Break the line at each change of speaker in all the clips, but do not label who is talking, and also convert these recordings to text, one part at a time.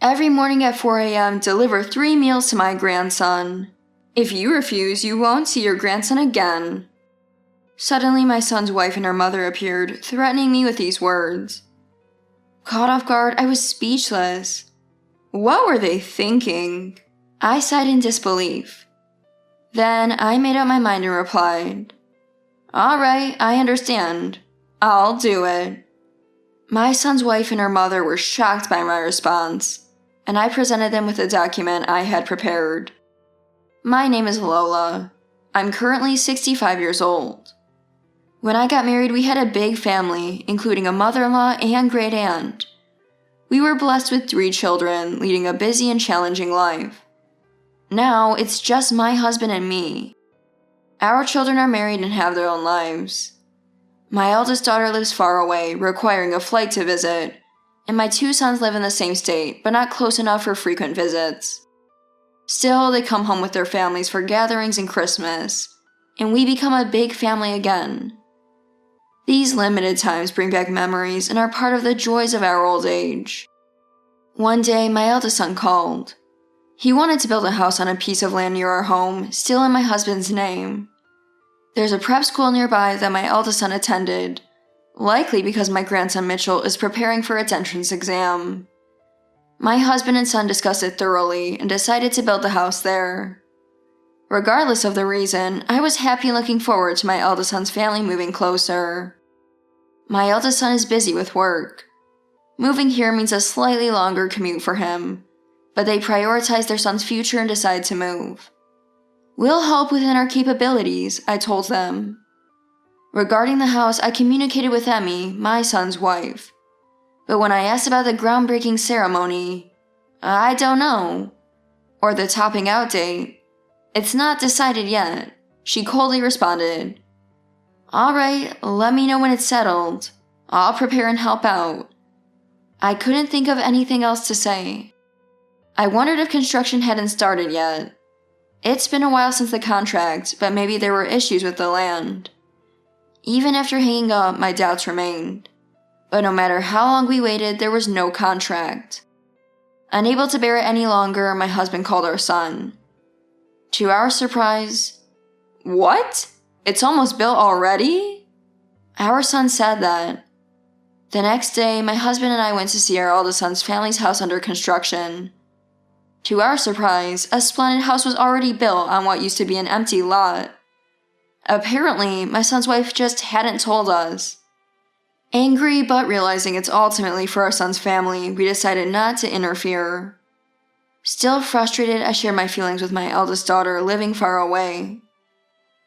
Every morning at 4 a.m., deliver 3 meals to my grandson. If you refuse, you won't see your grandson again." Suddenly, my son's wife and her mother appeared, threatening me with these words. Caught off guard, I was speechless. What were they thinking? I sighed in disbelief. Then I made up my mind and replied, "All right, I understand. I'll do it." My son's wife and her mother were shocked by my response, and I presented them with a document I had prepared. My name is Lola. I'm currently 65 years old. When I got married, we had a big family, including a mother-in-law and great aunt. We were blessed with 3 children, leading a busy and challenging life. Now, it's just my husband and me. Our children are married and have their own lives. My eldest daughter lives far away, requiring a flight to visit, and my 2 sons live in the same state, but not close enough for frequent visits. Still, they come home with their families for gatherings and Christmas, and we become a big family again. These limited times bring back memories and are part of the joys of our old age. One day, my eldest son called. He wanted to build a house on a piece of land near our home, still in my husband's name. There's a prep school nearby that my eldest son attended, likely because my grandson Mitchell is preparing for its entrance exam. My husband and son discussed it thoroughly and decided to build the house there. Regardless of the reason, I was happy and looking forward to my eldest son's family moving closer. My eldest son is busy with work. Moving here means a slightly longer commute for him, but they prioritize their son's future and decide to move. We'll help within our capabilities, I told them. Regarding the house, I communicated with Emmy, my son's wife. But when I asked about the groundbreaking ceremony, I don't know. Or the topping out date, it's not decided yet, she coldly responded. All right, let me know when it's settled. I'll prepare and help out. I couldn't think of anything else to say. I wondered if construction hadn't started yet. It's been a while since the contract, but maybe there were issues with the land. Even after hanging up, my doubts remained. But no matter how long we waited, there was no contract. Unable to bear it any longer, my husband called our son. To our surprise, "What? It's almost built already?" Our son said that. The next day, my husband and I went to see our eldest son's family's house under construction. To our surprise, a splendid house was already built on what used to be an empty lot. Apparently, my son's wife just hadn't told us. Angry but realizing it's ultimately for our son's family, we decided not to interfere. Still frustrated, I shared my feelings with my eldest daughter living far away.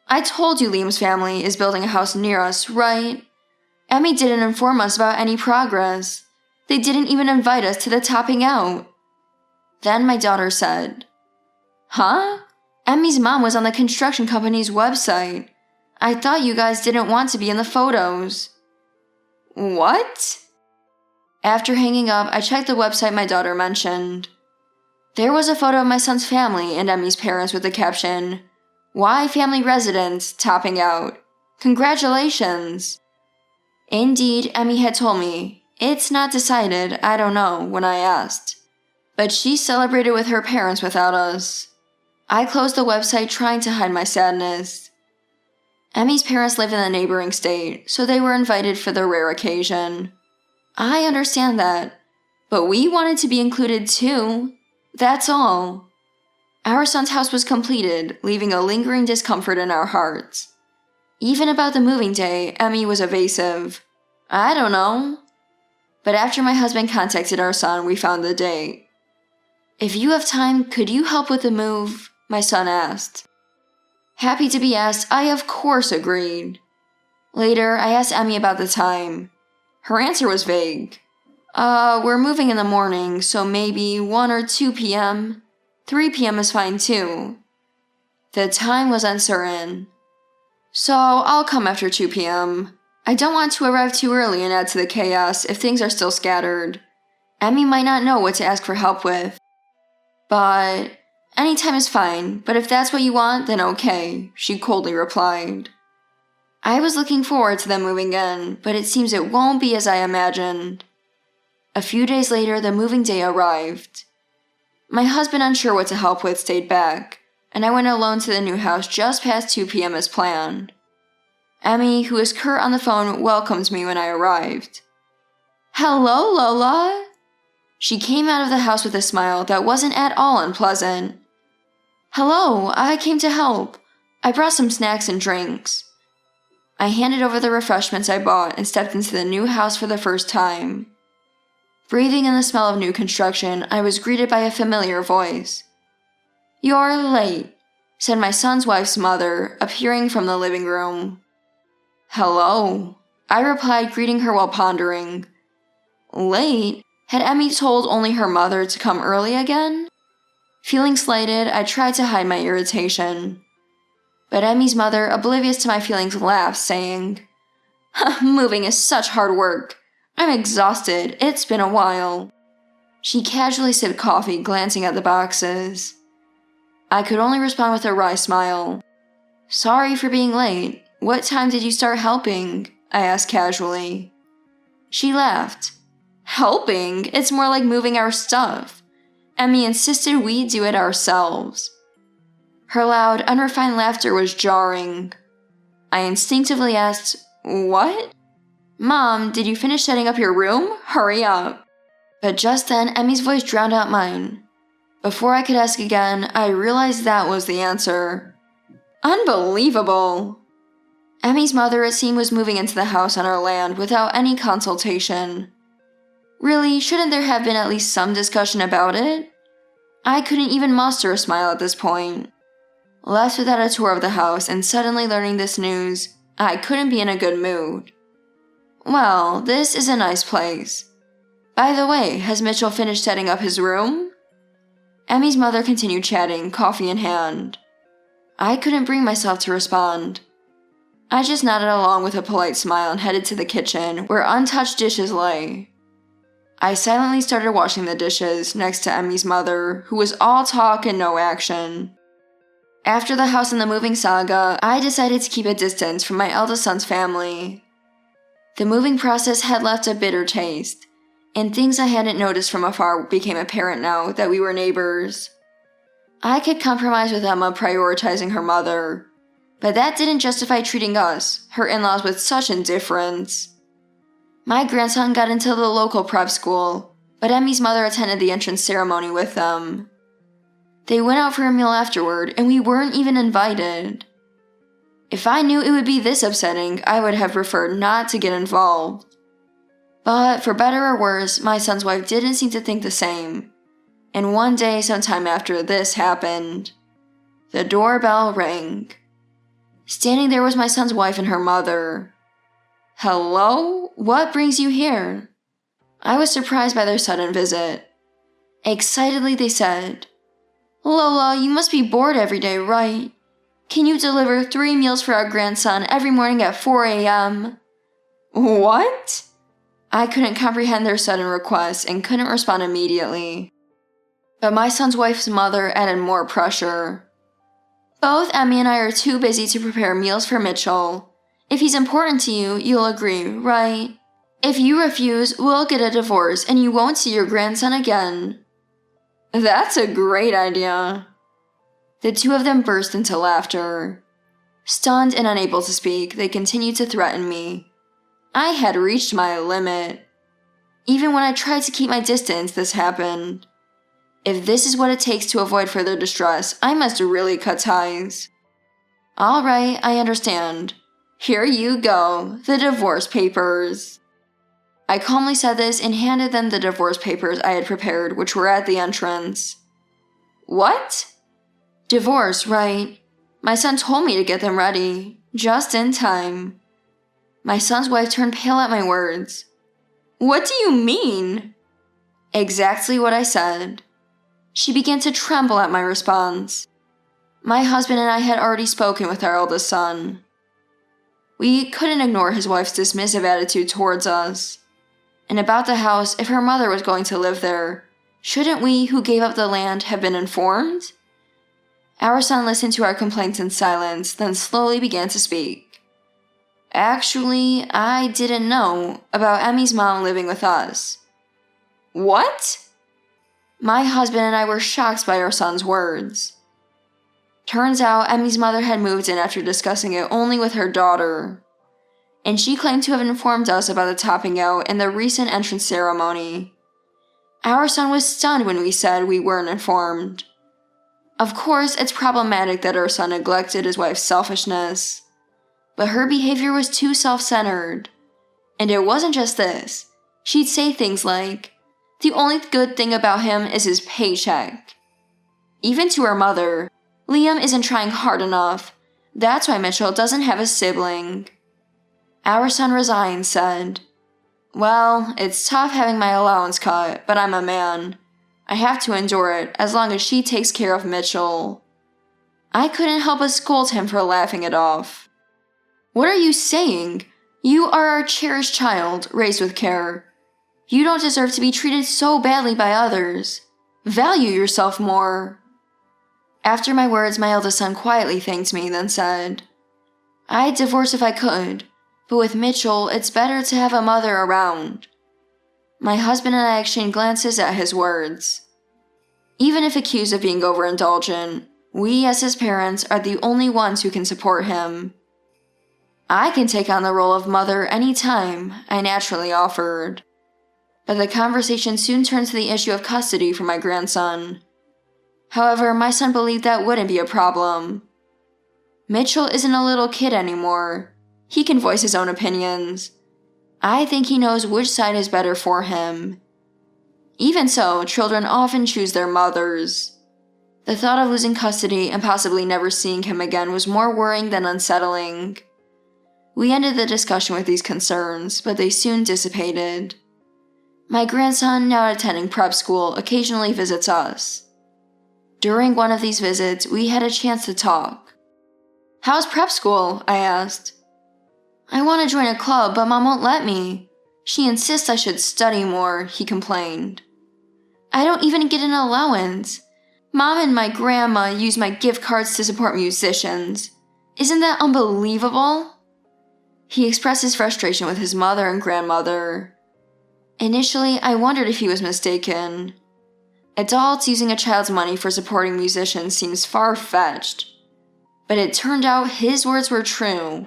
I told you Liam's family is building a house near us, right? Emmy didn't inform us about any progress. They didn't even invite us to the topping out. Then my daughter said, "Huh? Emmy's mom was on the construction company's website. I thought you guys didn't want to be in the photos." What? After hanging up, I checked the website my daughter mentioned. There was a photo of my son's family and Emmy's parents with the caption, "Why family residence topping out? Congratulations." Indeed, Emmy had told me, "It's not decided, I don't know," when I asked. But she celebrated with her parents without us. I closed the website trying to hide my sadness. Emmy's parents live in the neighboring state, so they were invited for the rare occasion. I understand that, but we wanted to be included too. That's all. Our son's house was completed, leaving a lingering discomfort in our hearts. Even about the moving day, Emmy was evasive. I don't know. But after my husband contacted our son, we found the date. "If you have time, could you help with the move?" my son asked. Happy to be asked, I of course agreed. Later, I asked Emmy about the time. Her answer was vague. We're moving in the morning, so maybe 1 or 2 p.m. 3 p.m. is fine too." The time was uncertain. "So I'll come after 2 p.m. I don't want to arrive too early and add to the chaos if things are still scattered. Emmy might not know what to ask for help with. But any time is fine, but if that's what you want, then okay," she coldly replied. I was looking forward to them moving in, but it seems it won't be as I imagined. A few days later, the moving day arrived. My husband, unsure what to help with, stayed back, and I went alone to the new house just past 2 p.m. as planned. Emmy, who was curt on the phone, welcomed me when I arrived. "Hello, Lola." She came out of the house with a smile that wasn't at all unpleasant. "Hello, I came to help. I brought some snacks and drinks." I handed over the refreshments I bought and stepped into the new house for the first time. Breathing in the smell of new construction, I was greeted by a familiar voice. "You're late," said my son's wife's mother, appearing from the living room. "Hello," I replied, greeting her while pondering. Late? Had Emmy told only her mother to come early again? Feeling slighted, I tried to hide my irritation. But Emmy's mother, oblivious to my feelings, laughed, saying, "Moving is such hard work. I'm exhausted. It's been a while." She casually sipped coffee, glancing at the boxes. I could only respond with a wry smile. "Sorry for being late. What time did you start helping?" I asked casually. She laughed. "Helping? It's more like moving our stuff. Emmy insisted we do it ourselves." Her loud, unrefined laughter was jarring. I instinctively asked, "What?" "Mom, did you finish setting up your room? Hurry up." But just then, Emmy's voice drowned out mine. Before I could ask again, I realized that was the answer. Unbelievable! Emmy's mother, it seemed, was moving into the house on our land without any consultation. Really, shouldn't there have been at least some discussion about it? I couldn't even muster a smile at this point. Left without a tour of the house and suddenly learning this news, I couldn't be in a good mood. Well, this is a nice place. By the way, has Mitchell finished setting up his room? Emmy's mother continued chatting, coffee in hand. I couldn't bring myself to respond. I just nodded along with a polite smile and headed to the kitchen, where untouched dishes lay. I silently started washing the dishes next to Emmy's mother, who was all talk and no action. After the house and the moving saga, I decided to keep a distance from my eldest son's family. The moving process had left a bitter taste, and things I hadn't noticed from afar became apparent now that we were neighbors. I could compromise with Emma prioritizing her mother, but that didn't justify treating us, her in-laws, with such indifference. My grandson got into the local prep school, but Emmy's mother attended the entrance ceremony with them. They went out for a meal afterward, and we weren't even invited. If I knew it would be this upsetting, I would have preferred not to get involved. But for better or worse, my son's wife didn't seem to think the same. And one day, sometime after this happened, the doorbell rang. Standing there was my son's wife and her mother. "Hello? What brings you here?" I was surprised by their sudden visit. Excitedly, they said, "Lola, you must be bored every day, right? Can you deliver 3 meals for our grandson every morning at 4 a.m.? What? I couldn't comprehend their sudden request and couldn't respond immediately. But my son's wife's mother added more pressure. "Both Emmy and I are too busy to prepare meals for Mitchell. If he's important to you, you'll agree, right? If you refuse, we'll get a divorce and you won't see your grandson again." "That's a great idea." The two of them burst into laughter. Stunned and unable to speak, they continued to threaten me. I had reached my limit. Even when I tried to keep my distance, this happened. If this is what it takes to avoid further distress, I must really cut ties. "All right, I understand. Here you go, the divorce papers." I calmly said this and handed them the divorce papers I had prepared, which were at the entrance. "What?" "Divorce, right? My son told me to get them ready, just in time." My son's wife turned pale at my words. "What do you mean?" Exactly what I said. She began to tremble at my response. My husband and I had already spoken with our eldest son. We couldn't ignore his wife's dismissive attitude towards us. And about the house, if her mother was going to live there, shouldn't we, who gave up the land, have been informed? Our son listened to our complaints in silence, then slowly began to speak. "Actually, I didn't know about Emmy's mom living with us." "What?" My husband and I were shocked by our son's words. Turns out Emmy's mother had moved in after discussing it only with her daughter, and she claimed to have informed us about the topping out in the recent entrance ceremony. Our son was stunned when we said we weren't informed. Of course, it's problematic that our son neglected his wife's selfishness, but her behavior was too self-centered. And it wasn't just this. She'd say things like, "The only good thing about him is his paycheck." Even to her mother, "Liam isn't trying hard enough. That's why Mitchell doesn't have a sibling." Our son resigned said, "Well, it's tough having my allowance cut, but I'm a man. I have to endure it as long as she takes care of Mitchell." I couldn't help but scold him for laughing it off. "What are you saying? You are our cherished child, raised with care. You don't deserve to be treated so badly by others. Value yourself more." After my words, my eldest son quietly thanked me, then said, "I'd divorce if I could, but with Mitchell, it's better to have a mother around." My husband and I exchanged glances at his words. Even if accused of being overindulgent, we as his parents are the only ones who can support him. "I can take on the role of mother any time," I naturally offered. But the conversation soon turned to the issue of custody for my grandson. However, my son believed that wouldn't be a problem. Mitchell isn't a little kid anymore. He can voice his own opinions. I think he knows which side is better for him. Even so, children often choose their mothers. The thought of losing custody and possibly never seeing him again was more worrying than unsettling. We ended the discussion with these concerns, but they soon dissipated. My grandson, now attending prep school, occasionally visits us. During one of these visits, we had a chance to talk. "How's prep school?" I asked. "I want to join a club, but Mom won't let me. She insists I should study more," he complained. "I don't even get an allowance. Mom and my grandma use my gift cards to support musicians. Isn't that unbelievable?" He expressed his frustration with his mother and grandmother. Initially, I wondered if he was mistaken. Adults using a child's money for supporting musicians seems far-fetched. But it turned out his words were true.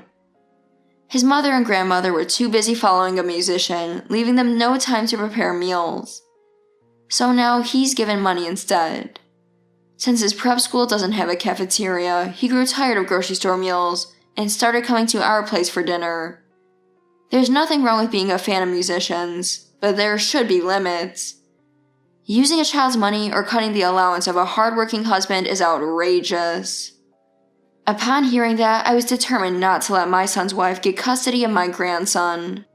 His mother and grandmother were too busy following a musician, leaving them no time to prepare meals. So now he's given money instead. Since his prep school doesn't have a cafeteria, he grew tired of grocery store meals and started coming to our place for dinner. There's nothing wrong with being a fan of musicians, but there should be limits. Using a child's money or cutting the allowance of a hardworking husband is outrageous. Upon hearing that, I was determined not to let my son's wife get custody of my grandson.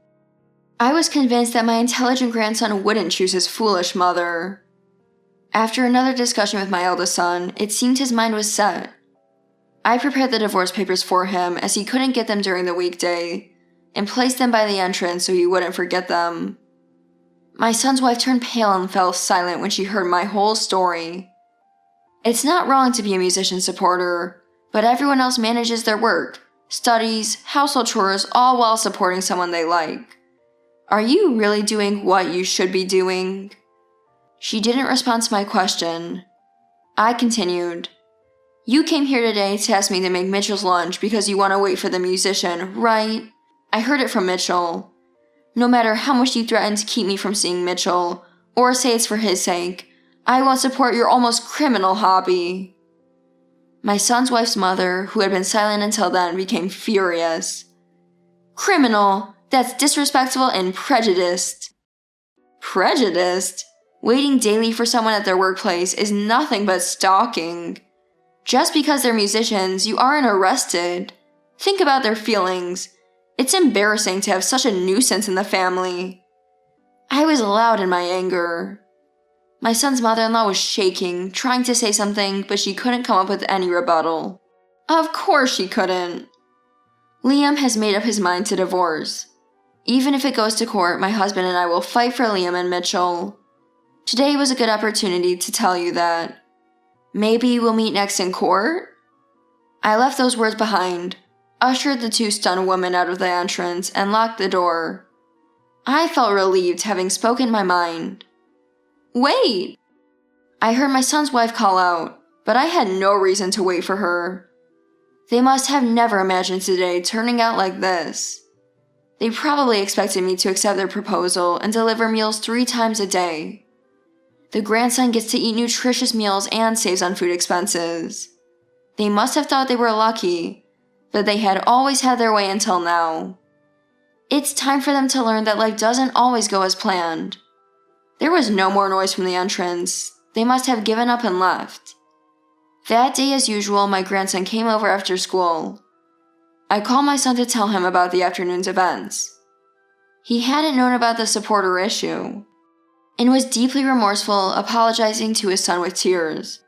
I was convinced that my intelligent grandson wouldn't choose his foolish mother. After another discussion with my eldest son, it seemed his mind was set. I prepared the divorce papers for him as he couldn't get them during the weekday, and placed them by the entrance so he wouldn't forget them. My son's wife turned pale and fell silent when she heard my whole story. It's not wrong to be a musician supporter, but everyone else manages their work, studies, household chores, all while supporting someone they like. Are you really doing what you should be doing? She didn't respond to my question. I continued. You came here today to ask me to make Mitchell's lunch because you want to wait for the musician, right? I heard it from Mitchell. No matter how much you threaten to keep me from seeing Mitchell, or say it's for his sake, I won't support your almost criminal hobby. My son's wife's mother, who had been silent until then, became furious. Criminal? That's disrespectful and prejudiced. Prejudiced? Waiting daily for someone at their workplace is nothing but stalking. Just because they're musicians, you aren't arrested. Think about their feelings. It's embarrassing to have such a nuisance in the family. I was loud in my anger. My son's mother-in-law was shaking, trying to say something, but she couldn't come up with any rebuttal. Of course she couldn't. Liam has made up his mind to divorce. Even if it goes to court, my husband and I will fight for Liam and Mitchell. Today was a good opportunity to tell you that. Maybe we'll meet next in court? I left those words behind, ushered the two stunned women out of the entrance, and locked the door. I felt relieved having spoken my mind. Wait! I heard my son's wife call out, but I had no reason to wait for her. They must have never imagined today turning out like this. They probably expected me to accept their proposal and deliver meals 3 times a day. The grandson gets to eat nutritious meals and saves on food expenses. They must have thought they were lucky, but they had always had their way until now. It's time for them to learn that life doesn't always go as planned. There was no more noise from the entrance. They must have given up and left. That day, as usual, my grandson came over after school. I called my son to tell him about the afternoon's events. He hadn't known about the supporter issue, and was deeply remorseful, apologizing to his son with tears.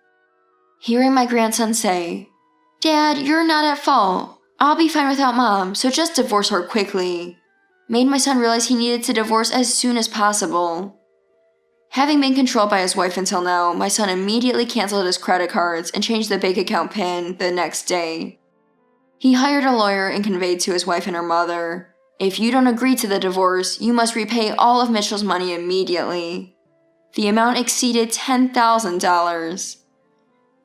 Hearing my grandson say, "Dad, you're not at fault. I'll be fine without Mom, so just divorce her quickly," made my son realize he needed to divorce as soon as possible. Having been controlled by his wife until now, my son immediately canceled his credit cards and changed the bank account PIN the next day. He hired a lawyer and conveyed to his wife and her mother, "If you don't agree to the divorce, you must repay all of Mitchell's money immediately." The amount exceeded $10,000.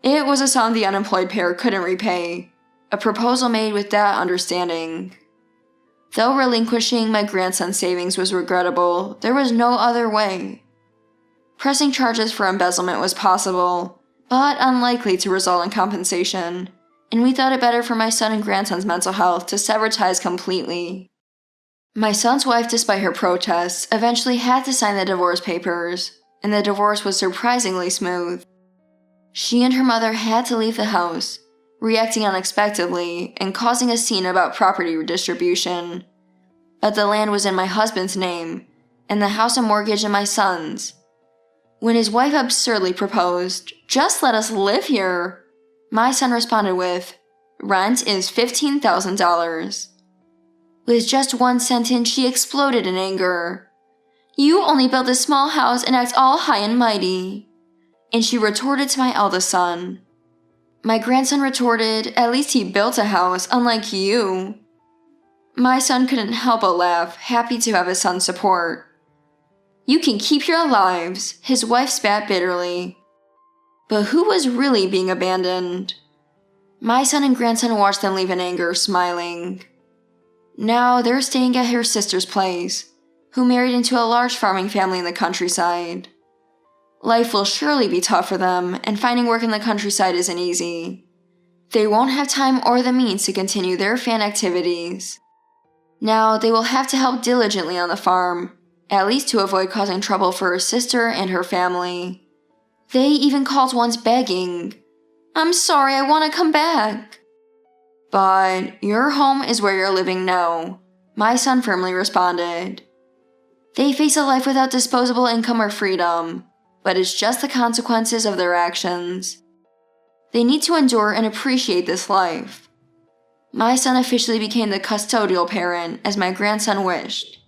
It was a sum the unemployed pair couldn't repay, a proposal made with that understanding. Though relinquishing my grandson's savings was regrettable, there was no other way. Pressing charges for embezzlement was possible, but unlikely to result in compensation, and we thought it better for my son and grandson's mental health to sever ties completely. My son's wife, despite her protests, eventually had to sign the divorce papers, and the divorce was surprisingly smooth. She and her mother had to leave the house, reacting unexpectedly and causing a scene about property redistribution. But the land was in my husband's name, and the house and mortgage in my son's. When his wife absurdly proposed, "Just let us live here," my son responded with, "Rent is $15,000. With just one sentence, she exploded in anger. "You only built this small house and act all high and mighty." And she retorted to my eldest son. My grandson retorted, "At least he built a house, unlike you." My son couldn't help but laugh, happy to have his son's support. "You can keep your lives," his wife spat bitterly. But who was really being abandoned? My son and grandson watched them leave in anger, smiling. Now they're staying at her sister's place, who married into a large farming family in the countryside. Life will surely be tough for them, and finding work in the countryside isn't easy. They won't have time or the means to continue their fan activities. Now they will have to help diligently on the farm, at least to avoid causing trouble for her sister and her family. They even called once begging, "I'm sorry, I want to come back." "But your home is where you're living now," my son firmly responded. They face a life without disposable income or freedom, but it's just the consequences of their actions. They need to endure and appreciate this life. My son officially became the custodial parent, as my grandson wished.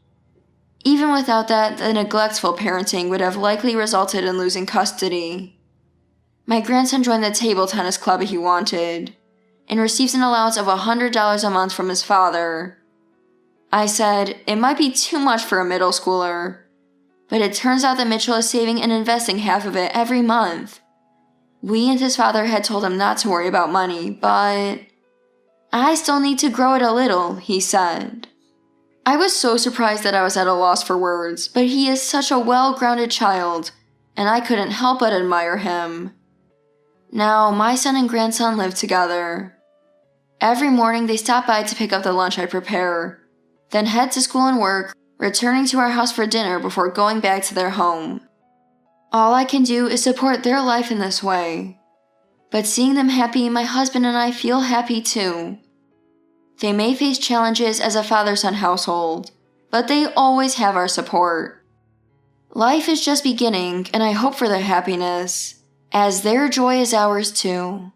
Even without that, the neglectful parenting would have likely resulted in losing custody. My grandson joined the table tennis club he wanted, and receives an allowance of $100 a month from his father. I said, it might be too much for a middle schooler, but it turns out that Mitchell is saving and investing half of it every month. We and his father had told him not to worry about money, but "I still need to grow it a little," he said. I was so surprised that I was at a loss for words, but he is such a well-grounded child, and I couldn't help but admire him. Now, my son and grandson live together. Every morning they stop by to pick up the lunch I prepare, then head to school and work, returning to our house for dinner before going back to their home. All I can do is support their life in this way. But seeing them happy, my husband and I feel happy too. They may face challenges as a father-son household, but they always have our support. Life is just beginning, and I hope for their happiness, as their joy is ours too.